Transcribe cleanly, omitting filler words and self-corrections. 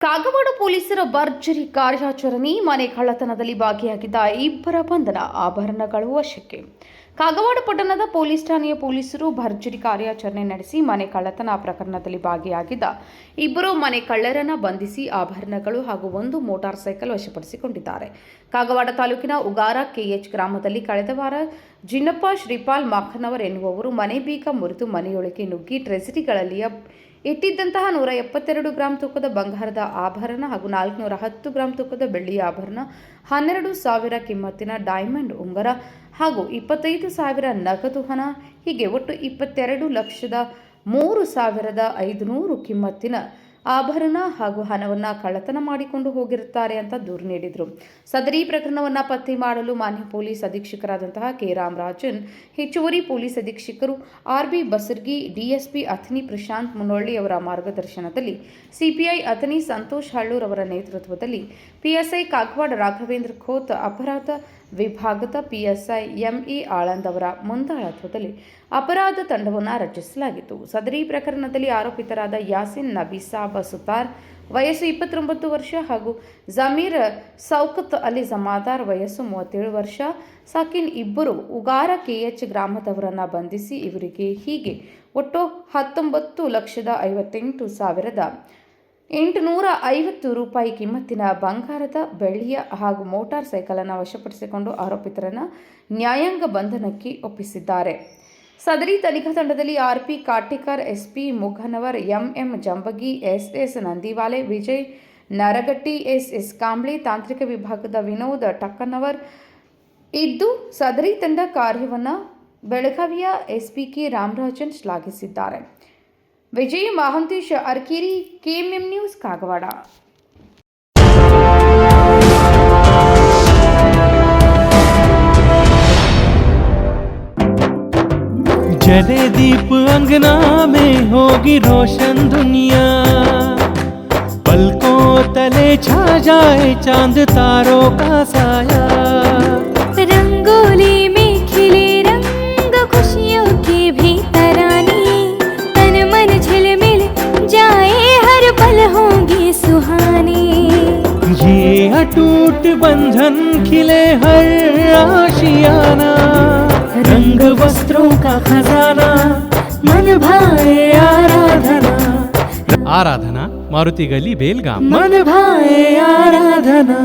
ಕಾಗವಾಡ ಪೊಲೀಸರ ಭರ್ಜರಿ ಕಾರ್ಯಾಚರಣೆ. ಮನೆ ಕಳ್ಳತನದಲ್ಲಿ ಭಾಗಿಯಾಗಿದ್ದ ಇಬ್ಬರ ಬಂಧನ, ಆಭರಣಗಳು ವಶಕ್ಕೆ. ಕಾಗವಾಡ ಪಟ್ಟಣದ ಪೊಲೀಸ್ ಠಾಣೆಯ ಪೊಲೀಸರು ಭರ್ಜರಿ ಕಾರ್ಯಾಚರಣೆ ನಡೆಸಿ ಮನೆ ಕಳ್ಳತನ ಪ್ರಕರಣದಲ್ಲಿ ಭಾಗಿಯಾಗಿದ್ದ ಇಬ್ಬರು ಮನೆ ಕಳ್ಳರನ್ನ ಬಂಧಿಸಿ ಆಭರಣಗಳು ಹಾಗೂ ಒಂದು ಮೋಟಾರ್ ಸೈಕಲ್ ವಶಪಡಿಸಿಕೊಂಡಿದ್ದಾರೆ. ಕಾಗವಾಡ ತಾಲೂಕಿನ ಉಗಾರ ಕೆಎಚ್ ಗ್ರಾಮದಲ್ಲಿ ಕಳೆದ ವಾರ ಜಿನ್ನಪ್ಪ ಶ್ರೀಪಾಲ್ ಮಾಖನವರ್ ಎನ್ನುವವರು ಮನೆ ಬೀಗ ಮುರಿದು ಮನೆಯೊಳಗೆ ನುಗ್ಗಿ ಟ್ರೆಜರಿಗಳಲ್ಲಿ ಇಟ್ಟಿದ್ದಂತಹ 172 ಗ್ರಾಂ ತೂಕದ ಬಂಗಾರದ ಆಭರಣ ಹಾಗೂ 410 ಗ್ರಾಂ ತೂಕದ ಬೆಳ್ಳಿಯ ಆಭರಣ, 12,000 ಕಿಮ್ಮತ್ತಿನ ಡೈಮಂಡ್ ಉಂಗುರ ಹಾಗೂ 25,000 ನಗದು ಹಣ, ಹೀಗೆ ಒಟ್ಟು 22,03,500 ಕಿಮ್ಮತ್ತಿನ ಆಭರಣ ಹಾಗೂ ಹಣವನ್ನು ಕಳ್ಳತನ ಮಾಡಿಕೊಂಡು ಹೋಗಿರುತ್ತಾರೆ ಅಂತ ದೂರು ನೀಡಿದರು. ಸದರಿ ಪ್ರಕರಣವನ್ನು ಪತ್ತೆ ಮಾಡಲು ಮಾನ್ಯ ಪೊಲೀಸ್ ಅಧೀಕ್ಷಕರಾದಂತಹ ಕೆ ರಾಮರಾಜನ್, ಹೆಚ್ಚುವರಿ ಪೊಲೀಸ್ ಅಧೀಕ್ಷಕರು ಆರ್.ಬಿ. ಬಸರ್ಗಿ, ಡಿಎಸ್ಪಿ ಅಥಣಿ ಪ್ರಶಾಂತ್ ಮುನ್ನೊಳ್ಳಿ ಅವರ ಮಾರ್ಗದರ್ಶನದಲ್ಲಿ ಸಿಪಿಐ ಅಥಣಿ ಸಂತೋಷ್ ಹಳ್ಳೂರ್ ಅವರ ನೇತೃತ್ವದಲ್ಲಿ ಪಿಎಸ್ಐ ಕಾಗವಾಡ ರಾಘವೇಂದ್ರ ಖೋತ್, ಅಪರಾಧ ವಿಭಾಗದ ಪಿಎಸ್ಐ ಎಂಇ ಆಳಂದ್ ಅವರ ಮುಂದಾಳತ್ವದಲ್ಲಿ ಅಪರಾಧ ತಂಡವನ್ನು ರಚಿಸಲಾಗಿತ್ತು. ಸದರಿ ಪ್ರಕರಣದಲ್ಲಿ ಆರೋಪಿತರಾದ ಯಾಸಿನ್ ನಬಿ ಸಾಬ್ ಸುತಾರ್ ವಯಸ್ಸು 29 ವರ್ಷ ಹಾಗೂ ಜಮೀರ್ ಸೌಕತ್ ಅಲಿ ಜಮಾದಾರ್ ವಯಸ್ಸು 37 ವರ್ಷ, ಸಾಕಿನ್ ಇಬ್ಬರು ಉಗಾರ ಕೆಎಚ್ ಗ್ರಾಮದವರನ್ನು ಬಂಧಿಸಿ ಇವರಿಗೆ ಹೀಗೆ ಒಟ್ಟು 19,58,850 ರೂಪಾಯಿ ಕಿಮ್ಮತ್ತಿನ ಬಂಗಾರದ, ಬೆಳ್ಳಿಯ ಹಾಗೂ ಮೋಟಾರ್ ಸೈಕಲನ್ನು ವಶಪಡಿಸಿಕೊಂಡು ಆರೋಪಿತರನ್ನು ನ್ಯಾಯಾಂಗ ಬಂಧನಕ್ಕೆ ಒಪ್ಪಿಸಿದ್ದಾರೆ. ಸದರಿ ತನಿಖಾ ತಂಡದಲ್ಲಿ RP Katekar, SP Mughanavar, MM Jambagi, SS Nandiwale, Vijay Naragatti, SS Kamble, ತಾಂತ್ರಿಕ ವಿಭಾಗದ ವಿನೋದ್ ಟಕ್ಕನವರ್ ಇದ್ದು ಸದರಿ ತಂಡ ಕಾರ್ಯವನ್ನು ಬೆಳಗಾವಿಯ ಎಸ್ಪಿ ಕೆ ರಾಮರಾಜನ್ ಶ್ಲಾಘಿಸಿದ್ದಾರೆ. Vijay Mahantesh Arkeri, KMM news, Kagwad. जले दीप अंगना में होगी रोशन दुनिया, पलकों तले छा जाए चांद तारों का साया, रंगोली में खिले रंग खुशियों के भी तराने, तन मन झिलमिल जाए हर पल होंगे सुहाने, ये अटूट बंधन खिले हर आशियाना, रंग वस्त्रों का खजाना, मन भाए आराधना. आराधना, मारुति गली, बेलगाम. मन भाए आराधना.